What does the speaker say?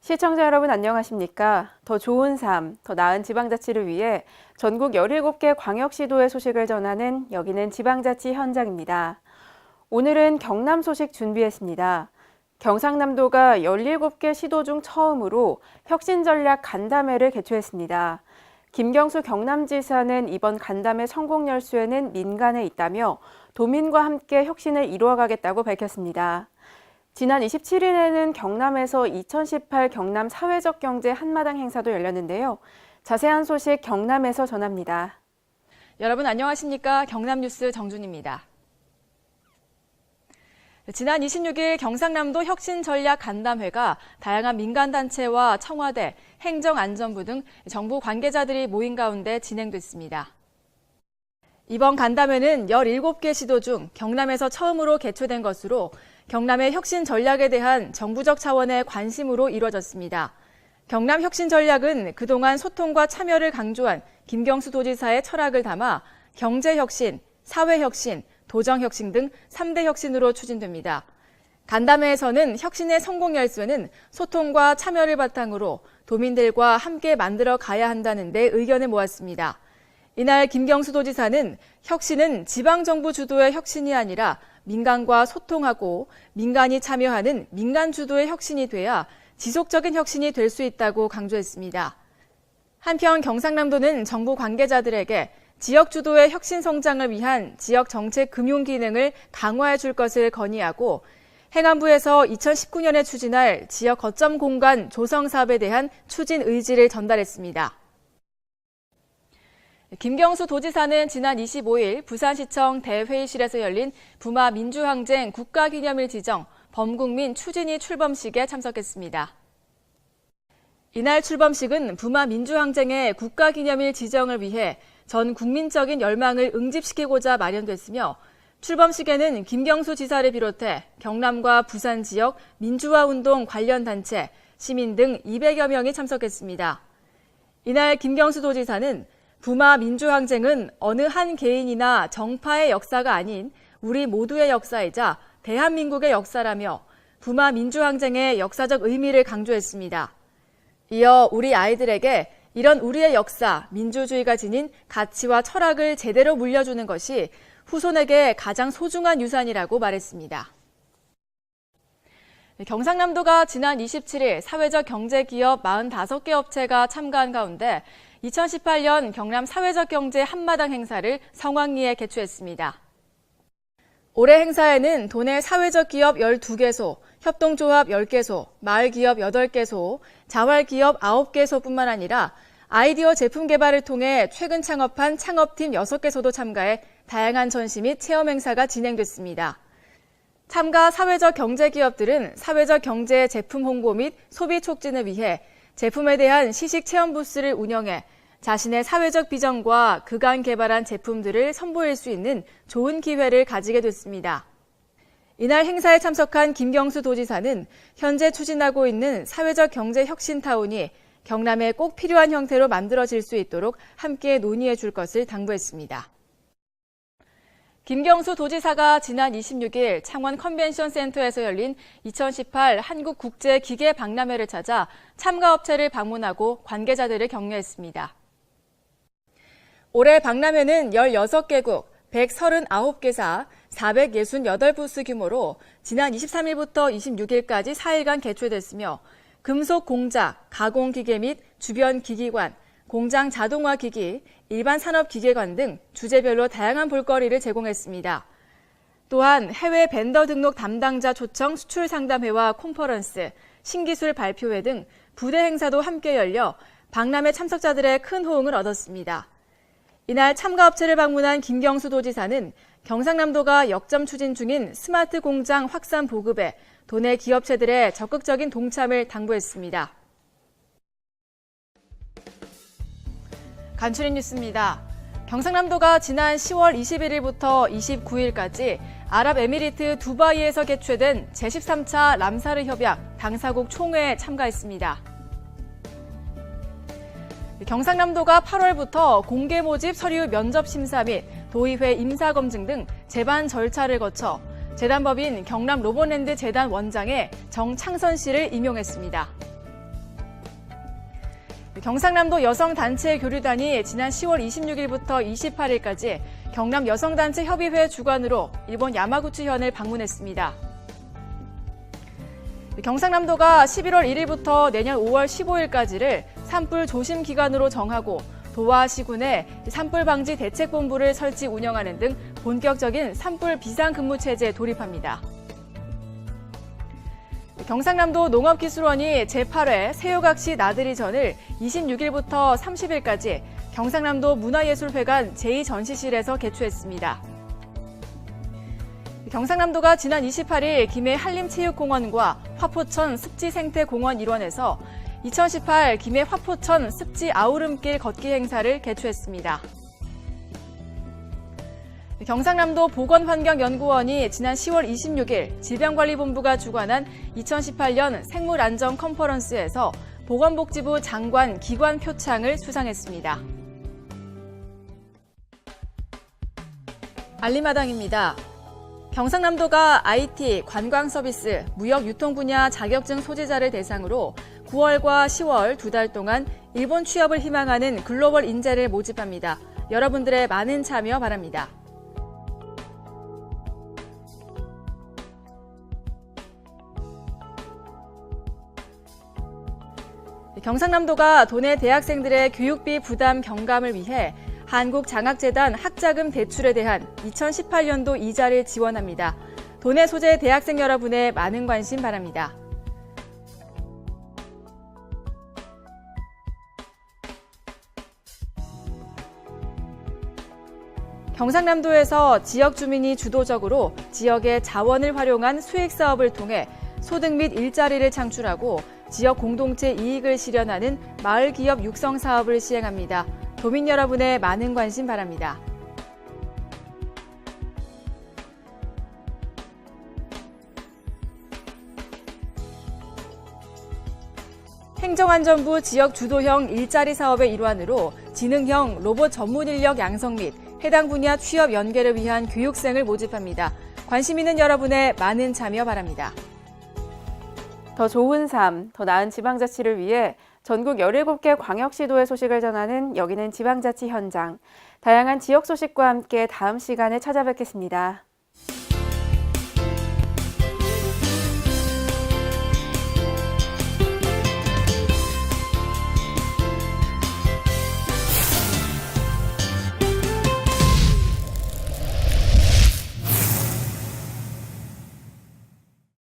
시청자 여러분 안녕하십니까? 더 좋은 삶, 더 나은 지방자치를 위해 전국 17개 광역시도의 소식을 전하는 여기는 지방자치 현장입니다. 오늘은 경남 소식 준비했습니다. 경상남도가 17개 시도 중 처음으로 혁신전략 간담회를 개최했습니다. 김경수 경남지사는 이번 간담회 성공 열쇠는 민간에 있다며 도민과 함께 혁신을 이루어가겠다고 밝혔습니다. 지난 27일에는 경남에서 2018 경남 사회적 경제 한마당 행사도 열렸는데요. 자세한 소식 경남에서 전합니다. 여러분 안녕하십니까? 경남뉴스 정준입니다. 지난 26일 경상남도 혁신전략 간담회가 다양한 민간단체와 청와대, 행정안전부 등 정부 관계자들이 모인 가운데 진행됐습니다. 이번 간담회는 17개 시도 중 경남에서 처음으로 개최된 것으로 경남의 혁신 전략에 대한 정부적 차원의 관심으로 이루어졌습니다. 경남 혁신 전략은 그동안 소통과 참여를 강조한 김경수 도지사의 철학을 담아 경제혁신, 사회혁신, 도정혁신 등 3대 혁신으로 추진됩니다. 간담회에서는 혁신의 성공 열쇠는 소통과 참여를 바탕으로 도민들과 함께 만들어 가야 한다는 데 의견을 모았습니다. 이날 김경수 도지사는 혁신은 지방정부 주도의 혁신이 아니라 민간과 소통하고 민간이 참여하는 민간 주도의 혁신이 돼야 지속적인 혁신이 될 수 있다고 강조했습니다. 한편 경상남도는 정부 관계자들에게 지역 주도의 혁신 성장을 위한 지역 정책 금융 기능을 강화해 줄 것을 건의하고 행안부에서 2019년에 추진할 지역 거점 공간 조성 사업에 대한 추진 의지를 전달했습니다. 김경수 도지사는 지난 25일 부산시청 대회의실에서 열린 부마 민주항쟁 국가기념일 지정 범국민 추진위 출범식에 참석했습니다. 이날 출범식은 부마 민주항쟁의 국가기념일 지정을 위해 전 국민적인 열망을 응집시키고자 마련됐으며 출범식에는 김경수 지사를 비롯해 경남과 부산 지역 민주화운동 관련 단체, 시민 등 200여 명이 참석했습니다. 이날 김경수 도지사는 부마 민주항쟁은 어느 한 개인이나 정파의 역사가 아닌 우리 모두의 역사이자 대한민국의 역사라며 부마 민주항쟁의 역사적 의미를 강조했습니다. 이어 우리 아이들에게 이런 우리의 역사, 민주주의가 지닌 가치와 철학을 제대로 물려주는 것이 후손에게 가장 소중한 유산이라고 말했습니다. 경상남도가 지난 27일 사회적 경제기업 45개 업체가 참가한 가운데 2018년 경남 사회적 경제 한마당 행사를 성황리에 개최했습니다. 올해 행사에는 도내 사회적 기업 12개소, 협동조합 10개소, 마을기업 8개소, 자활기업 9개소뿐만 아니라 아이디어 제품 개발을 통해 최근 창업한 창업팀 6개소도 참가해 다양한 전시 및 체험 행사가 진행됐습니다. 참가 사회적 경제기업들은 사회적 경제 제품 홍보 및 소비 촉진을 위해 제품에 대한 시식 체험 부스를 운영해 자신의 사회적 비전과 그간 개발한 제품들을 선보일 수 있는 좋은 기회를 가지게 됐습니다. 이날 행사에 참석한 김경수 도지사는 현재 추진하고 있는 사회적 경제 혁신타운이 경남에 꼭 필요한 형태로 만들어질 수 있도록 함께 논의해 줄 것을 당부했습니다. 김경수 도지사가 지난 26일 창원 컨벤션센터에서 열린 2018 한국국제기계박람회를 찾아 참가업체를 방문하고 관계자들을 격려했습니다. 올해 박람회는 16개국 139개사 468부스 규모로 지난 23일부터 26일까지 4일간 개최됐으며 금속 공작, 가공기계 및 주변 기기관, 공장 자동화 기기, 일반 산업 기계관 등 주제별로 다양한 볼거리를 제공했습니다. 또한 해외 벤더 등록 담당자 초청 수출 상담회와 콘퍼런스, 신기술 발표회 등 부대 행사도 함께 열려 박람회 참석자들의 큰 호응을 얻었습니다. 이날 참가업체를 방문한 김경수 도지사는 경상남도가 역점 추진 중인 스마트 공장 확산 보급에 도내 기업체들의 적극적인 동참을 당부했습니다. 간추린 뉴스입니다. 경상남도가 지난 10월 21일부터 29일까지 아랍에미리트 두바이에서 개최된 제13차 람사르 협약 당사국 총회에 참가했습니다. 경상남도가 8월부터 공개 모집 서류 면접 심사 및 도의회 임사 검증 등 제반 절차를 거쳐 재단법인 경남 로봇랜드 재단 원장에 정창선 씨를 임용했습니다. 경상남도 여성단체 교류단이 지난 10월 26일부터 28일까지 경남 여성단체 협의회 주관으로 일본 야마구치현을 방문했습니다. 경상남도가 11월 1일부터 내년 5월 15일까지를 산불 조심 기간으로 정하고 도와 시군에 산불 방지 대책본부를 설치 운영하는 등 본격적인 산불 비상근무 체제에 돌입합니다. 경상남도 농업기술원이 제8회 새우각시 나들이전을 26일부터 30일까지 경상남도 문화예술회관 제2전시실에서 개최했습니다. 경상남도가 지난 28일 김해 한림체육공원과 화포천 습지생태공원 일원에서 2018 김해 화포천 습지 아우름길 걷기 행사를 개최했습니다. 경상남도 보건환경연구원이 지난 10월 26일 질병관리본부가 주관한 2018년 생물안전 컨퍼런스에서 보건복지부 장관 기관 표창을 수상했습니다. 알림마당입니다. 경상남도가 IT, 관광서비스, 무역유통 분야 자격증 소지자를 대상으로 9월과 10월 2달 동안 일본 취업을 희망하는 글로벌 인재를 모집합니다. 여러분들의 많은 참여 바랍니다. 경상남도가 도내 대학생들의 교육비 부담 경감을 위해 한국장학재단 학자금 대출에 대한 2018년도 이자를 지원합니다. 도내 소재 대학생 여러분의 많은 관심 바랍니다. 경상남도에서 지역 주민이 주도적으로 지역의 자원을 활용한 수익 사업을 통해 소득 및 일자리를 창출하고 지역 공동체 이익을 실현하는 마을 기업 육성 사업을 시행합니다. 도민 여러분의 많은 관심 바랍니다. 행정안전부 지역 주도형 일자리 사업의 일환으로 지능형 로봇 전문 인력 양성 및 해당 분야 취업 연계를 위한 교육생을 모집합니다. 관심 있는 여러분의 많은 참여 바랍니다. 더 좋은 삶, 더 나은 지방자치를 위해 전국 17개 광역시도의 소식을 전하는 여기는 지방자치 현장. 다양한 지역 소식과 함께 다음 시간에 찾아뵙겠습니다.